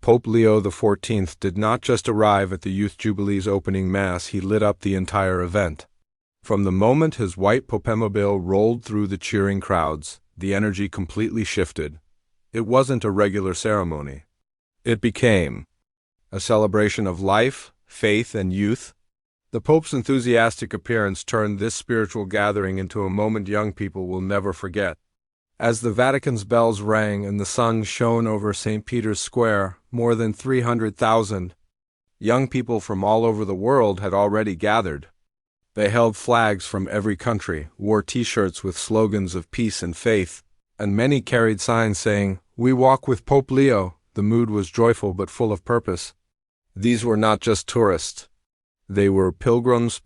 Pope Leo XIV did not just arrive at the Youth Jubilee's opening Mass, he lit up the entire event. From the moment his white popemobile rolled through the cheering crowds, the energy completely shifted. It wasn't a regular ceremony. It became a celebration of life, faith, and youth. The Pope's enthusiastic appearance turned this spiritual gathering into a moment young people will never forget. As the Vatican's bells rang and the sun shone over St. Peter's Square, more than 300,000 young people from all over the world had already gathered. They held flags from every country, wore T-shirts with slogans of peace and faith, and many carried signs saying, "We walk with Pope Leo." The mood was joyful but full of purpose. These were not just tourists. They were pilgrims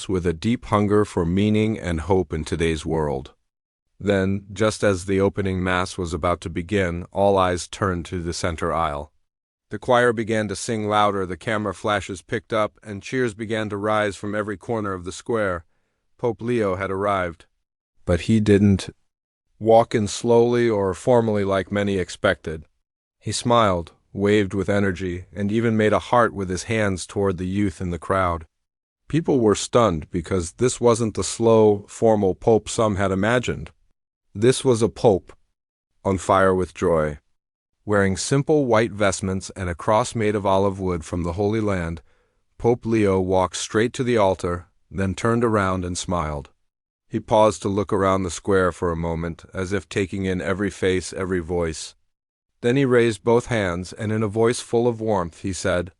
with a deep hunger for meaning and hope in today's world. Then, just as the opening Mass was about to begin, all eyes turned to the center aisle. The choir began to sing louder, the camera flashes picked up, and cheers began to rise from every corner of the square. Pope Leo had arrived. But he didn't walk in slowly or formally like many expected. He smiled, waved with energy, and even made a heart with his hands toward the youth in the crowd. People were stunned because this wasn't the slow, formal pope some had imagined. This was a pope on fire with joy. Wearing simple white vestments and a cross made of olive wood from the Holy Land, Pope Leo walked straight to the altar, then turned around and smiled. He paused to look around the square for a moment, as if taking in every face, every voice. Then he raised both hands, and in a voice full of warmth, he said,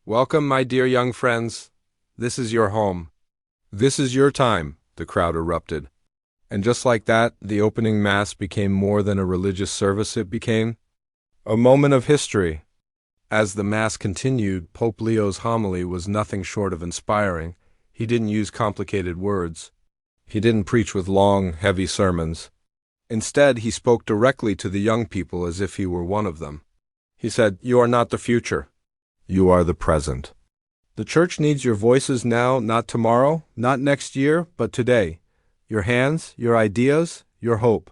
"Welcome, my dear young friends. This is your home. This is your time," the crowd erupted. And just like that, the opening Mass became more than a religious service. It became a moment of history. As the Mass continued, Pope Leo's homily was nothing short of inspiring. He didn't use complicated words. He didn't preach with long, heavy sermons. Instead, he spoke directly to the young people as if he were one of them. He said, "You are not the future. You are the present. The Church needs your voices now, not tomorrow, not next year, but today. Your hands, your ideas, your hope.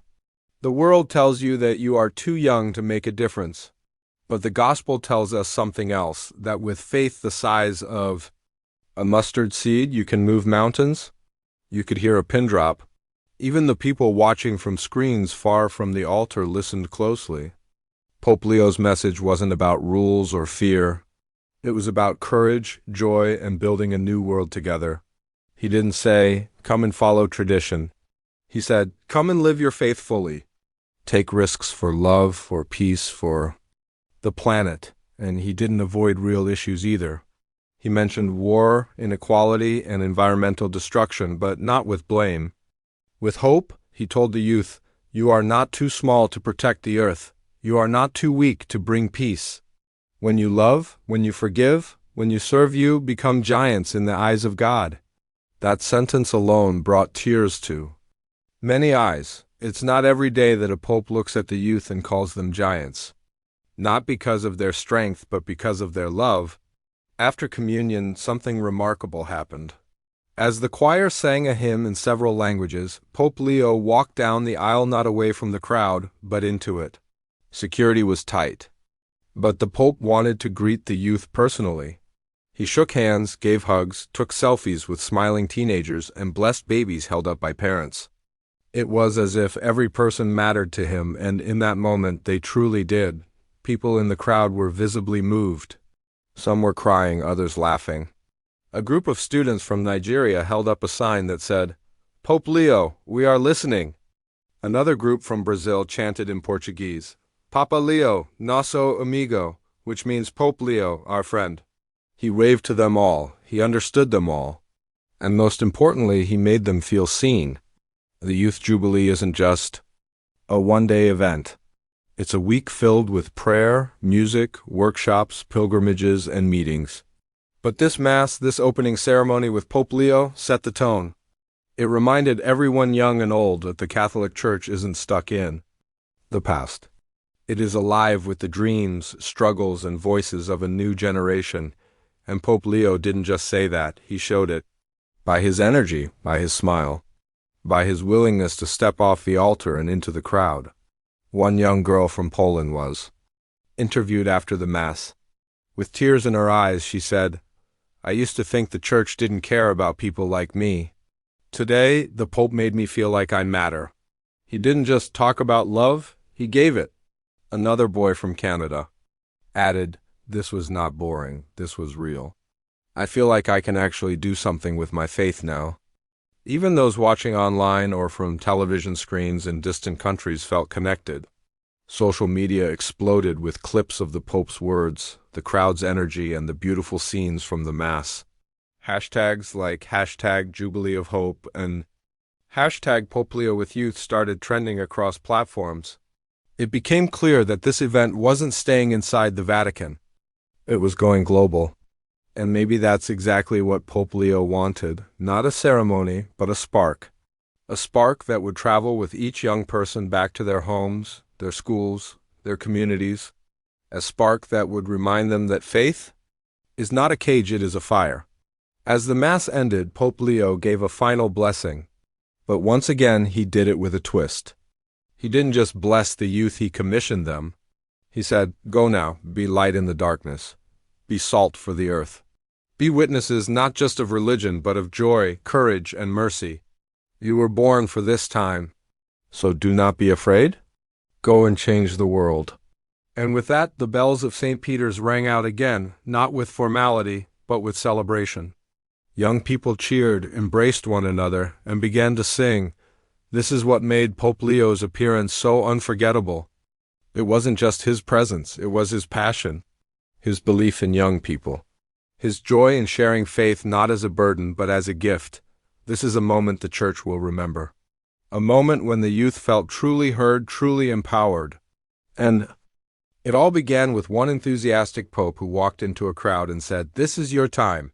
The world tells you that you are too young to make a difference. But the gospel tells us something else, that with faith the size of a mustard seed, you can move mountains." You could hear a pin drop. Even the people watching from screens far from the altar listened closely. Pope Leo's message wasn't about rules or fear. It was about courage, joy, and building a new world together. He didn't say, "Come and follow tradition." He said, "Come and live your faith fully. Take risks for love, for peace, for the planet." And he didn't avoid real issues either. He mentioned war, inequality, and environmental destruction, but not with blame. With hope, he told the youth, "You are not too small to protect the earth. You are not too weak to bring peace. When you love, when you forgive, when you serve, you become giants in the eyes of God." That sentence alone brought tears to many eyes. It's not every day that a pope looks at the youth and calls them giants. Not because of their strength, but because of their love. After communion, something remarkable happened. As the choir sang a hymn in several languages, Pope Leo walked down the aisle, not away from the crowd, but into it. Security was tight. But the Pope wanted to greet the youth personally. He shook hands, gave hugs, took selfies with smiling teenagers, and blessed babies held up by parents. It was as if every person mattered to him, and in that moment they truly did. People in the crowd were visibly moved. Some were crying, others laughing. A group of students from Nigeria held up a sign that said, "Pope Leo, we are listening." Another group from Brazil chanted in Portuguese, "Papa Leo, nosso amigo," which means Pope Leo, our friend. He waved to them all, he understood them all, and most importantly, he made them feel seen. The Youth Jubilee isn't just a one-day event. It's a week filled with prayer, music, workshops, pilgrimages, and meetings. But this Mass, this opening ceremony with Pope Leo, set the tone. It reminded everyone young and old that the Catholic Church isn't stuck in the past. It is alive with the dreams, struggles, and voices of a new generation. And Pope Leo didn't just say that, he showed it. By his energy, by his smile, by his willingness to step off the altar and into the crowd. One young girl from Poland was interviewed after the Mass. With tears in her eyes, she said, "I used to think the Church didn't care about people like me. Today, the Pope made me feel like I matter. He didn't just talk about love, he gave it." Another boy from Canada added, "This was not boring, this was real. I feel like I can actually do something with my faith now." Even those watching online or from television screens in distant countries felt connected. Social media exploded with clips of the Pope's words, the crowd's energy, and the beautiful scenes from the Mass. Hashtags like #Jubilee of Hope and #Pope Leo with Youth started trending across platforms. It became clear that this event wasn't staying inside the Vatican. It was going global. And maybe that's exactly what Pope Leo wanted, not a ceremony, but a spark. A spark that would travel with each young person back to their homes, their schools, their communities. A spark that would remind them that faith is not a cage, it is a fire. As the Mass ended, Pope Leo gave a final blessing. But once again, he did it with a twist. He didn't just bless the youth, he commissioned them. He said, "Go now, be light in the darkness. Be salt for the earth. Be witnesses not just of religion, but of joy, courage, and mercy. You were born for this time, so do not be afraid. Go and change the world." And with that, the bells of St. Peter's rang out again, not with formality, but with celebration. Young people cheered, embraced one another, and began to sing. This is what made Pope Leo's appearance so unforgettable. It wasn't just his presence, it was his passion, his belief in young people, his joy in sharing faith not as a burden but as a gift. This is a moment the Church will remember. A moment when the youth felt truly heard, truly empowered. And it all began with one enthusiastic pope who walked into a crowd and said, "This is your time."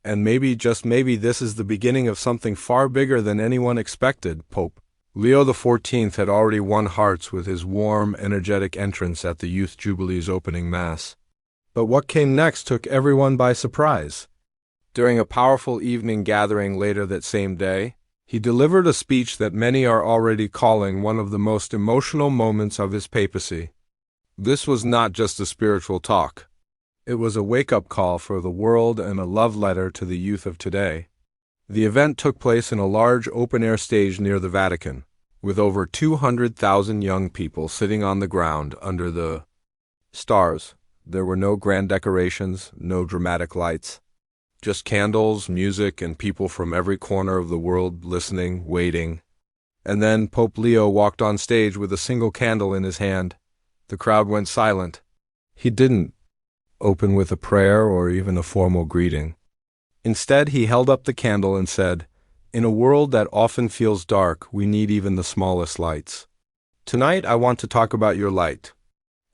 And maybe, just maybe, this is the beginning of something far bigger than anyone expected. Pope Leo XIV had already won hearts with his warm, energetic entrance at the Youth Jubilee's opening Mass. But what came next took everyone by surprise. During a powerful evening gathering later that same day, he delivered a speech that many are already calling one of the most emotional moments of his papacy. This was not just a spiritual talk. It was a wake-up call for the world and a love letter to the youth of today. The event took place in a large open-air stage near the Vatican, with over 200,000 young people sitting on the ground under the stars. There were no grand decorations, no dramatic lights. Just candles, music, and people from every corner of the world listening, waiting. And then Pope Leo walked on stage with a single candle in his hand. The crowd went silent. He didn't open with a prayer or even a formal greeting. Instead, he held up the candle and said, "In a world that often feels dark, we need even the smallest lights. Tonight, I want to talk about your light."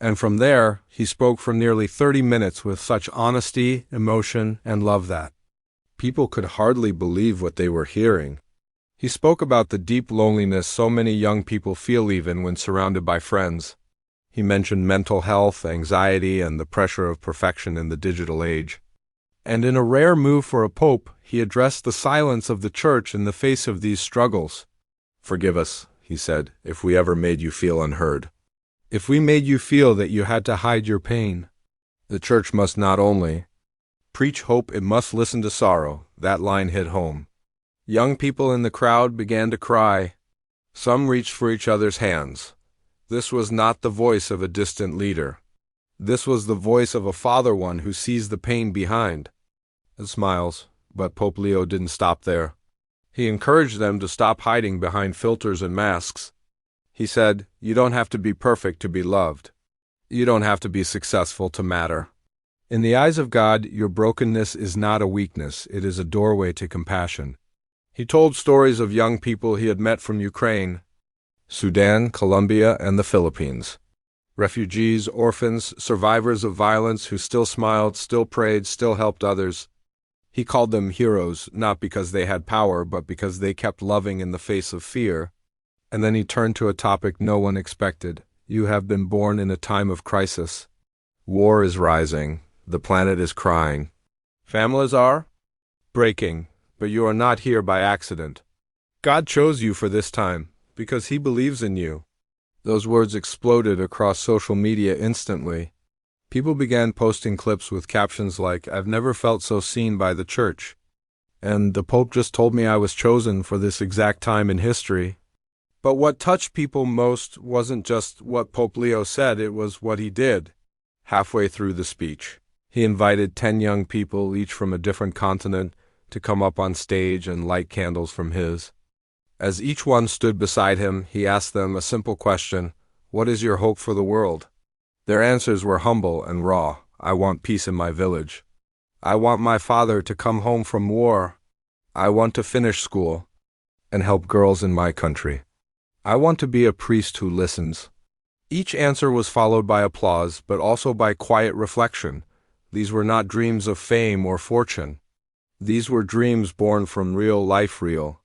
And from there, he spoke for nearly 30 minutes with such honesty, emotion, and love that people could hardly believe what they were hearing. He spoke about the deep loneliness so many young people feel even when surrounded by friends. He mentioned mental health, anxiety, and the pressure of perfection in the digital age. And in a rare move for a pope, he addressed the silence of the Church in the face of these struggles. "Forgive us," he said, "if we ever made you feel unheard. If we made you feel that you had to hide your pain. The Church must not only preach hope, it must listen to sorrow." That line hit home. Young people in the crowd began to cry. Some reached for each other's hands. This was not the voice of a distant leader. This was the voice of a father, one who sees the pain behind. And smiles, but Pope Leo didn't stop there. He encouraged them to stop hiding behind filters and masks. He said, "You don't have to be perfect to be loved. You don't have to be successful to matter. In the eyes of God, your brokenness is not a weakness, it is a doorway to compassion." He told stories of young people he had met from Ukraine, Sudan, Colombia, and the Philippines. Refugees, orphans, survivors of violence who still smiled, still prayed, still helped others. He called them heroes, not because they had power, but because they kept loving in the face of fear. And then he turned to a topic no one expected. You have been born in a time of crisis. War is rising. The planet is crying. Families are breaking, but you are not here by accident. God chose you for this time, because He believes in you. Those words exploded across social media instantly. People began posting clips with captions like, "I've never felt so seen by the church," and "The Pope just told me I was chosen for this exact time in history." But what touched people most wasn't just what Pope Leo said, it was what he did. Halfway through the speech, he invited 10 young people, each from a different continent, to come up on stage and light candles from his. As each one stood beside him, he asked them a simple question: "What is your hope for the world?" Their answers were humble and raw. "I want peace in my village. I want my father to come home from war. I want to finish school and help girls in my country. I want to be a priest who listens." Each answer was followed by applause, but also by quiet reflection. These were not dreams of fame or fortune. These were dreams born from real life, real